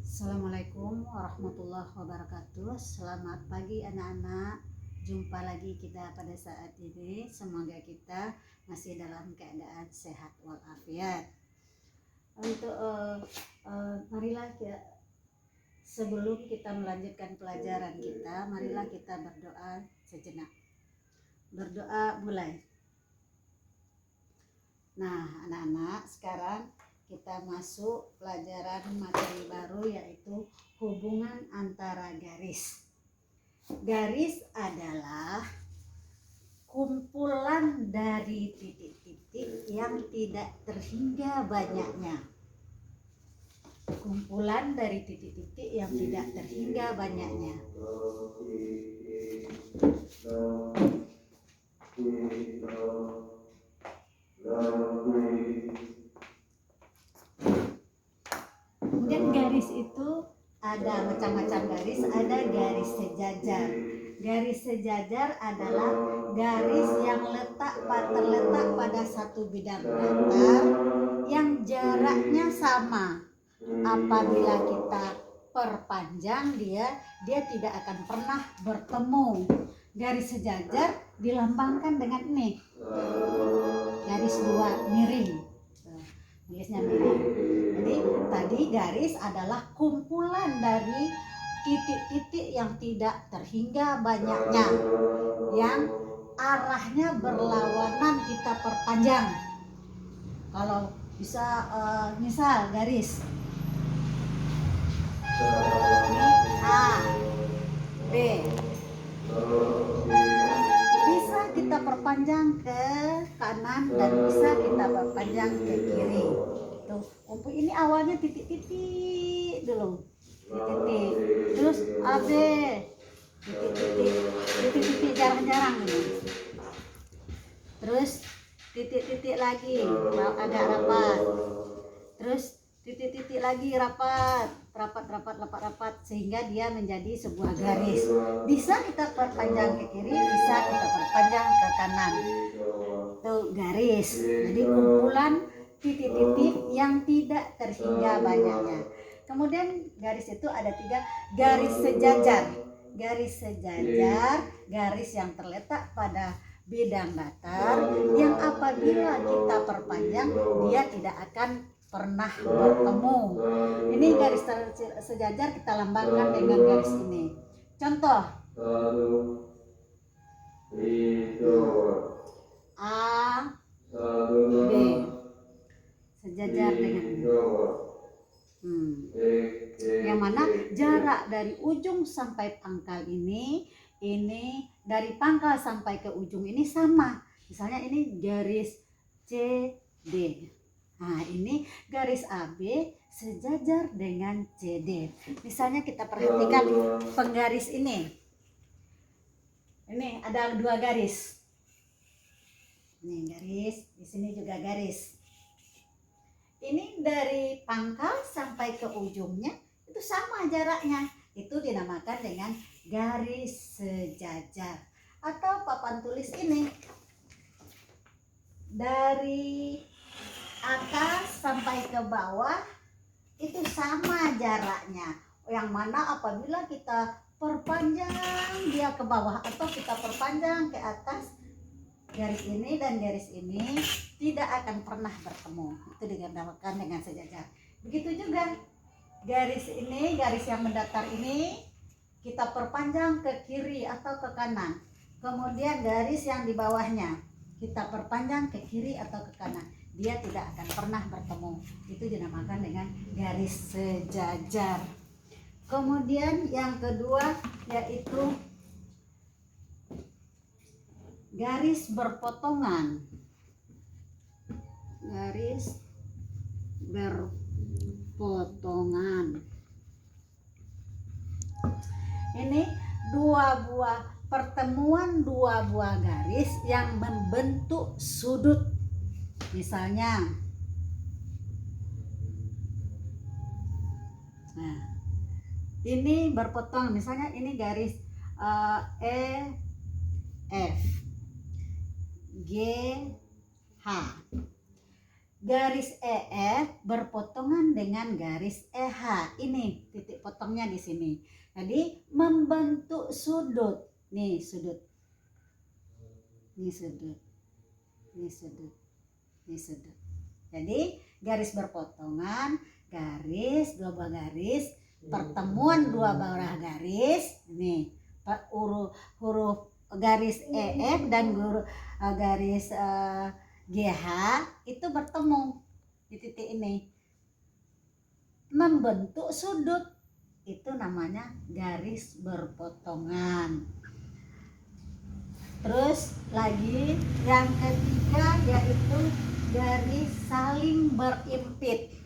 Assalamualaikum warahmatullahi wabarakatuh. Selamat pagi anak-anak. Jumpa lagi kita pada saat ini. Semoga kita masih dalam keadaan sehat walafiat. Untuk marilah sebelum kita melanjutkan pelajaran kita, marilah kita berdoa sejenak. Berdoa mulai. Nah, anak-anak, sekarang kita masuk pelajaran materi baru, yaitu hubungan antara garis. Garis adalah kumpulan dari titik-titik yang tidak terhingga banyaknya. Kumpulan dari titik-titik yang tidak terhingga banyaknya. Kemudian garis itu ada macam-macam garis, ada garis sejajar. Garis sejajar adalah garis yang terletak pada satu bidang datar yang jaraknya sama. Apabila kita perpanjang dia tidak akan pernah bertemu. Garis sejajar dilambangkan dengan ini, garis dua miring. Tulisnya miring. Jadi tadi garis adalah kumpulan dari titik-titik yang tidak terhingga banyaknya, yang arahnya berlawanan kita perpanjang. Kalau bisa misal garis ini A, B, bisa kita perpanjang ke kanan dan bisa kita perpanjang ke kiri. Tuh, ini awalnya titik-titik dulu, titik-titik, terus AB, titik-titik jarang-jarang ini, terus titik-titik lagi agak rapat, terus titik-titik lagi rapat, sehingga dia menjadi sebuah garis. Bisa kita perpanjang ke kiri, bisa kita perpanjang ke kanan. Itu garis. Jadi kumpulan titik-titik yang tidak terhingga banyaknya. Kemudian garis itu ada 3, garis sejajar. Garis sejajar, garis yang terletak pada bidang datar yang apabila kita perpanjang dia tidak akan pernah bertemu. Ini garis sejajar kita lambangkan dengan garis ini. Contoh A, B, sejajar dengan ini. Yang mana jarak dari ujung sampai pangkal ini dari pangkal sampai ke ujung ini sama. Misalnya ini garis CD. Nah, ini garis AB sejajar dengan CD. Misalnya kita perhatikan penggaris ini. Ini ada 2 garis. Ini garis, di sini juga garis. Ini dari pangkal sampai ke ujungnya itu sama jaraknya. Itu dinamakan dengan garis sejajar. Atau papan tulis ini dari atas sampai ke bawah itu sama jaraknya, yang mana apabila kita perpanjang dia ke bawah atau kita perpanjang ke atas, garis ini dan garis ini tidak akan pernah bertemu. Itu dinamakan dengan sejajar. Begitu juga garis ini, garis yang mendatar ini kita perpanjang ke kiri atau ke kanan. Kemudian garis yang di bawahnya kita perpanjang ke kiri atau ke kanan, dia tidak akan pernah bertemu. Itu dinamakan dengan garis sejajar. Kemudian yang kedua yaitu garis berpotongan. Garis berpotongan. Ini pertemuan 2 buah garis yang membentuk sudut. Misalnya, nah, ini berpotong. Misalnya ini garis E, F, G, H. garis EF berpotongan dengan garis EH. Ini titik potongnya di sini. Jadi membentuk sudut. Nih sudut. Ini sudut. Ini sudut. Ini sudut. Jadi garis berpotongan, garis, dua buah garis, pertemuan dua buah garis. Nih huruf garis EF dan garis GH itu bertemu di titik ini, membentuk sudut. Itu namanya garis berpotongan. Terus lagi yang ketiga yaitu garis saling berimpit.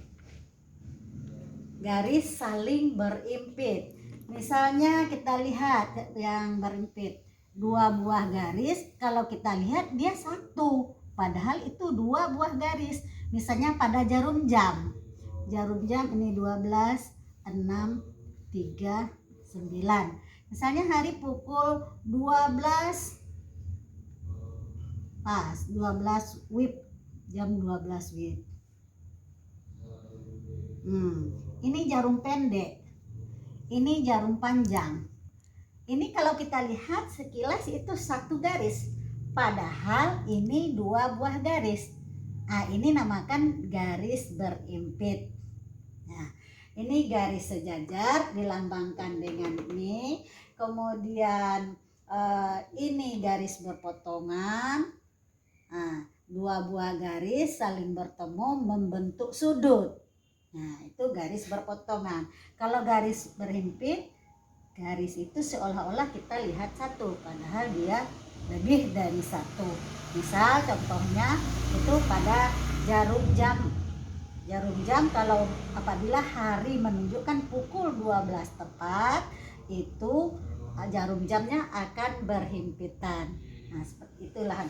Garis saling berimpit. Misalnya kita lihat yang berimpit, dua buah garis, kalau kita lihat dia satu, padahal itu dua buah garis. Misalnya pada jarum jam. Jarum jam ini 12, 6, 3, 9. Misalnya hari pukul 12 pas 12 WIB, jam 12 WIB. Ini jarum pendek, ini jarum panjang. Ini kalau kita lihat sekilas itu satu garis, padahal ini dua buah garis. Nah, ini namakan garis berimpit. Nah, ini garis sejajar dilambangkan dengan ini. Kemudian ini garis berpotongan. Nah, dua buah garis saling bertemu membentuk sudut. Nah, itu garis berpotongan. Kalau garis berhimpit, garis itu seolah-olah kita lihat satu, padahal dia lebih dari satu. Misal contohnya itu pada jarum jam. Jarum jam kalau apabila hari menunjukkan pukul 12 tepat, itu jarum jamnya akan berhimpitan. Nah, seperti itulah.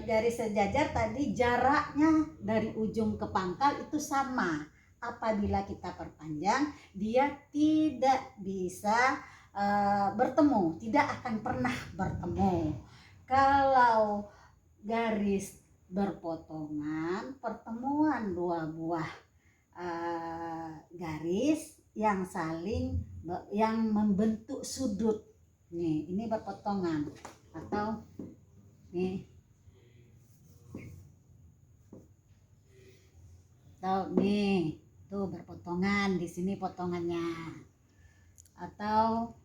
Garis sejajar tadi jaraknya dari ujung ke pangkal itu sama. Apabila kita perpanjang, dia tidak bisa bertemu, tidak akan pernah bertemu. Kalau garis berpotongan, pertemuan dua buah garis yang saling yang membentuk sudut. Nih, ini berpotongan atau nih tuh berpotongan, di sini potongannya. Atau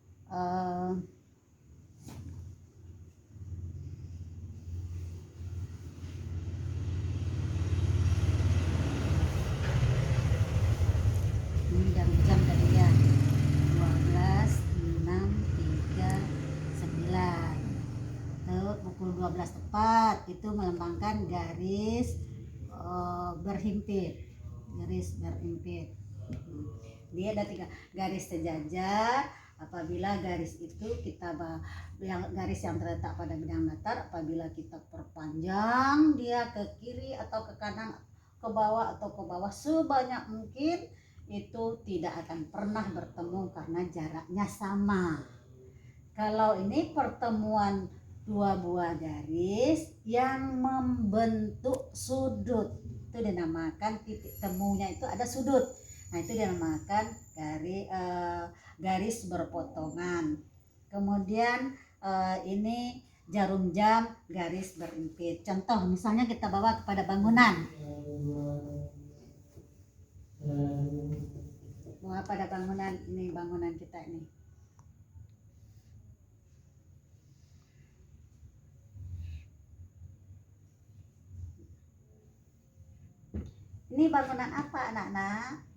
ini jam tadi ya, 12, 6, 3, 9. Pukul 12 tepat itu melambangkan garis berhimpit. Garis berhimpit. Dia ada 3 garis sejajar. Apabila garis itu garis yang terletak pada bidang datar, apabila kita perpanjang dia ke kiri atau ke kanan, ke bawah atau ke bawah sebanyak mungkin, itu tidak akan pernah bertemu karena jaraknya sama. Kalau ini pertemuan dua buah garis yang membentuk sudut, itu dinamakan titik temunya itu ada sudut. Nah, itu dinamakan garis berpotongan. Kemudian ini jarum jam, garis berimpit. Contoh misalnya kita bawa kepada bangunan. Bawa pada bangunan, ini bangunan kita ini. Ini bangunan apa anak-anak?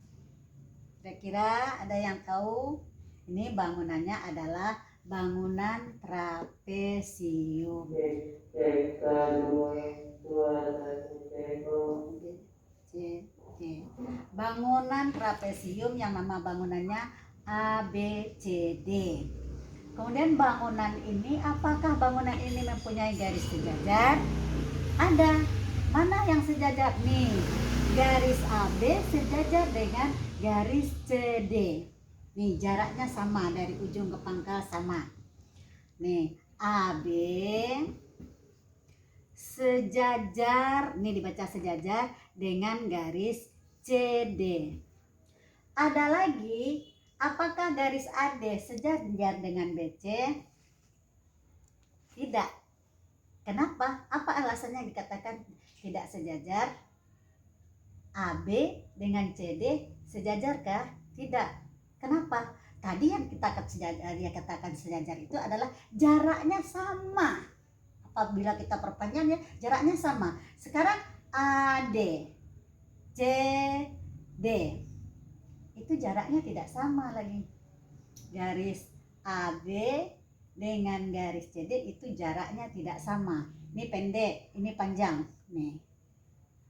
Kira-kira ada yang tahu? Ini bangunannya adalah bangunan trapesium. Bangunan trapesium yang nama bangunannya ABCD. Kemudian bangunan ini, apakah bangunan ini mempunyai garis sejajar? Ada. Mana yang sejajar? Nih, garis AB sejajar dengan garis CD. Nih, jaraknya sama dari ujung ke pangkal sama. Nih, AB sejajar, ini dibaca sejajar dengan garis CD. Ada lagi, apakah garis AD sejajar dengan BC? Tidak. Kenapa? Apa alasannya dikatakan tidak sejajar? AB dengan CD sejajarkah? Tidak. Kenapa? Tadi yang kita katakan sejajar itu adalah jaraknya sama. Apabila kita perpanjang ya jaraknya sama. Sekarang AD, CD itu jaraknya tidak sama lagi. Garis AB dengan garis CD itu jaraknya tidak sama. Ini pendek, ini panjang. Nih.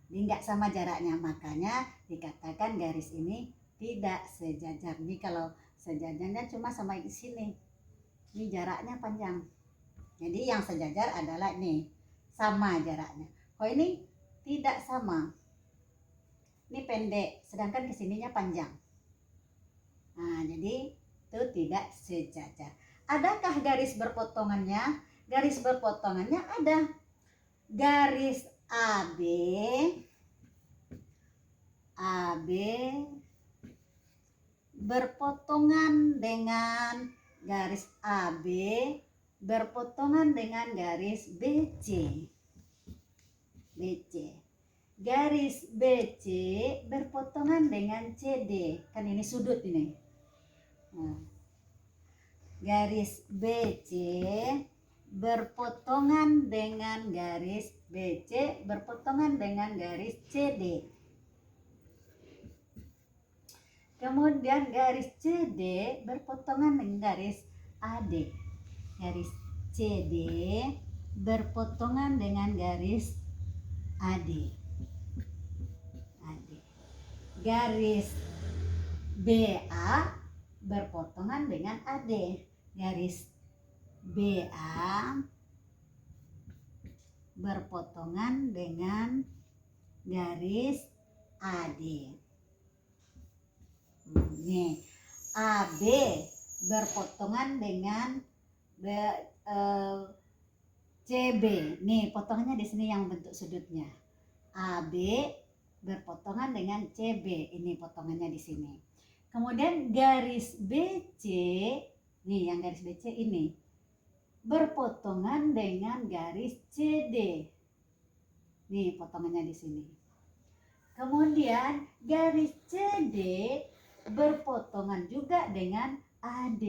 Ini enggak sama jaraknya, makanya dikatakan garis ini tidak sejajar. Ini kalau sejajarnya cuma sama di sini. Ini jaraknya panjang. Jadi yang sejajar adalah ini, sama jaraknya. Kalau ini tidak sama. Ini pendek, sedangkan kesininya panjang. Nah, jadi itu tidak sejajar. Adakah garis berpotongannya? Garis berpotongannya ada. Garis AB berpotongan dengan garis AB berpotongan dengan garis BC. Garis BC berpotongan dengan CD. Kan ini sudut ini. Nah, garis BC berpotongan dengan garis BC berpotongan dengan garis CD. Kemudian garis CD berpotongan dengan garis AD. Garis CD berpotongan dengan garis AD. Garis BA berpotongan dengan AD. Garis BA berpotongan dengan garis AD. Nih, AB berpotongan dengan CB. Nih, potongannya di sini yang bentuk sudutnya. AB berpotongan dengan CB. Ini potongannya di sini. Kemudian garis BC, nih yang garis BC ini berpotongan dengan garis CD. Nih potongannya di sini. Kemudian garis CD berpotongan juga dengan AD.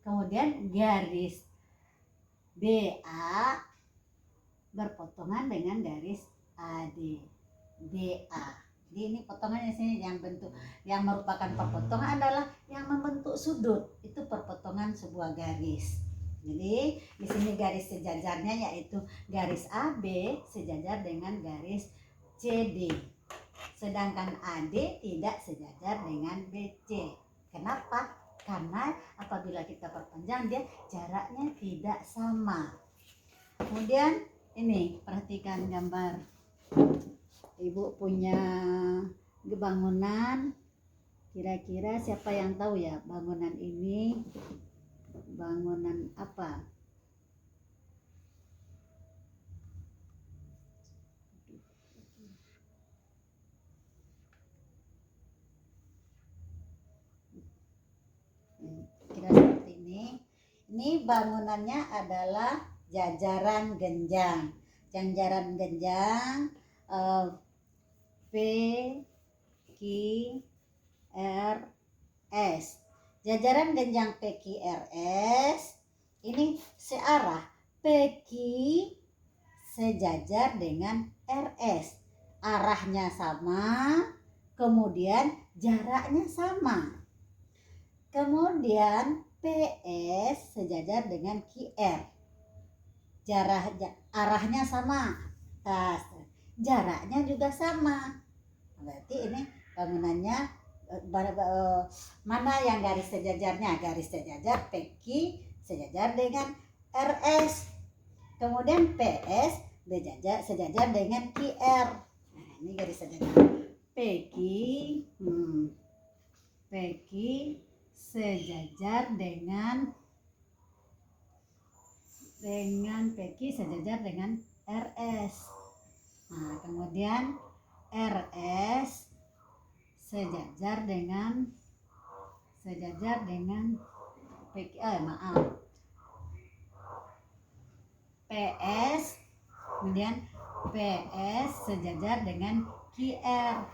Kemudian garis BA berpotongan dengan garis AD. BA. Jadi ini potongannya sini yang bentuk yang merupakan perpotongan adalah yang membentuk sudut. Itu perpotongan sebuah garis. Jadi di sini garis sejajarnya yaitu garis AB sejajar dengan garis CD. Sedangkan AD tidak sejajar dengan BC. Kenapa? Karena apabila kita perpanjang dia jaraknya tidak sama. Kemudian ini perhatikan gambar. Ibu punya bangunan. Kira-kira siapa yang tahu ya bangunan ini bangunan apa? Kira seperti ini. Ini bangunannya adalah jajaran genjang. Jajaran genjang P, Q, R, S. Jajaran genjang P, Q, R, S ini searah. PQ sejajar dengan RS. Arahnya sama, kemudian jaraknya sama. Kemudian PS sejajar dengan QR. Arahnya sama. Nah, jaraknya juga sama. Berarti ini bangunannya mana yang garis sejajarnya? Garis sejajar PQ sejajar dengan RS. Kemudian PS sejajar dengan QR. Nah, ini garis sejajar. PQ sejajar dengan PQ sejajar dengan RS. Nah, kemudian RS sejajar dengan PS, kemudian PS sejajar dengan QR.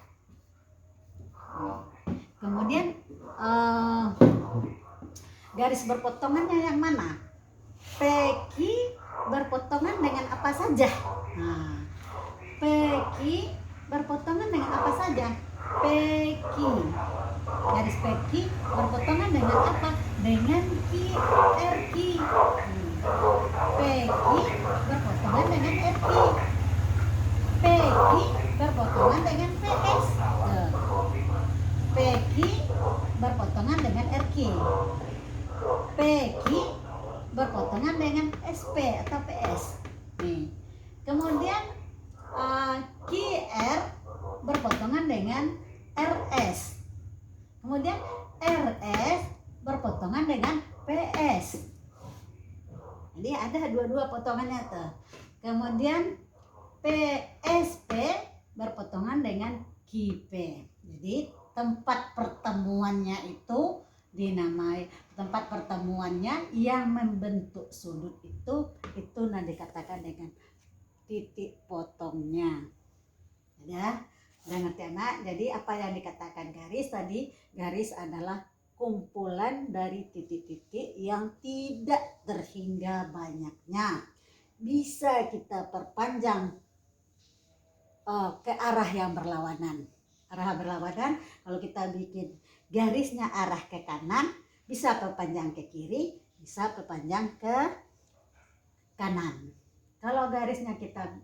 Kemudian garis berpotongannya yang mana? PQ berpotongan dengan apa saja? Nah, PQ berpotongan dengan apa saja? PQ, garis PQ berpotongan dengan apa? Dengan QRQ. PQ berpotongan dengan RQ. PQ berpotongan dengan PS. PQ berpotongan dengan RQ. PQ berpotongan dengan SP atau PS. Nih. Kemudian QR berpotongan dengan RS. Kemudian RS berpotongan dengan PS. Jadi ada dua-dua potongannya tuh. Kemudian PSP berpotongan dengan QP. Jadi tempat pertemuannya itu dinamai, tempat pertemuannya yang membentuk sudut itu dikatakan dengan titik potongnya. Ya, udah ngerti anak? Jadi apa yang dikatakan garis tadi? Garis adalah kumpulan dari titik-titik yang tidak terhingga banyaknya. Bisa kita perpanjang ke arah yang berlawanan. Arah berlawanan, kalau kita bikin garisnya arah ke kanan, bisa perpanjang ke kiri, bisa perpanjang ke kanan. Kalau garisnya kita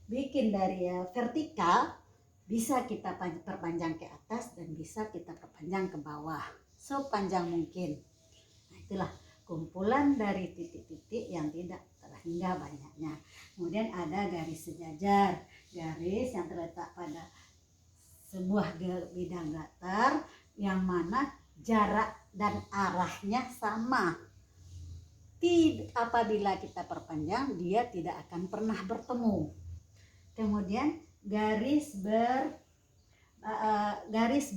bikin dari vertikal, bisa kita perpanjang ke atas dan bisa kita perpanjang ke bawah sepanjang mungkin. Nah, itulah kumpulan dari titik-titik yang tidak terhingga banyaknya. Kemudian ada garis sejajar, garis yang terletak pada sebuah bidang datar yang mana jarak dan arahnya sama. Apabila kita perpanjang, dia tidak akan pernah bertemu. Kemudian garis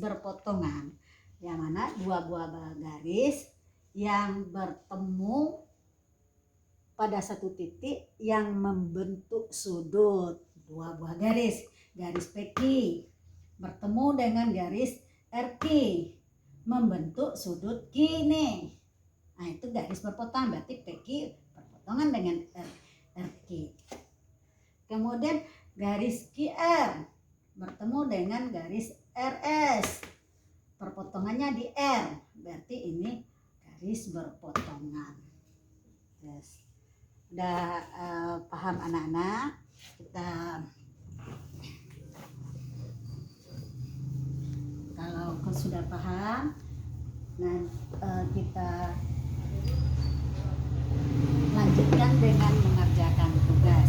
berpotongan, yang mana dua buah garis yang bertemu pada satu titik yang membentuk sudut. Dua buah garis PQ bertemu dengan garis RQ membentuk sudut kini. Nah, itu garis berpotongan, berarti PQ berpotongan dengan RQ. Kemudian garis QR bertemu dengan garis RS, perpotongannya di R, berarti ini garis berpotongan. Yes. Udah paham anak-anak? Kalau sudah paham, nah kita lanjutkan dengan mengerjakan tugas.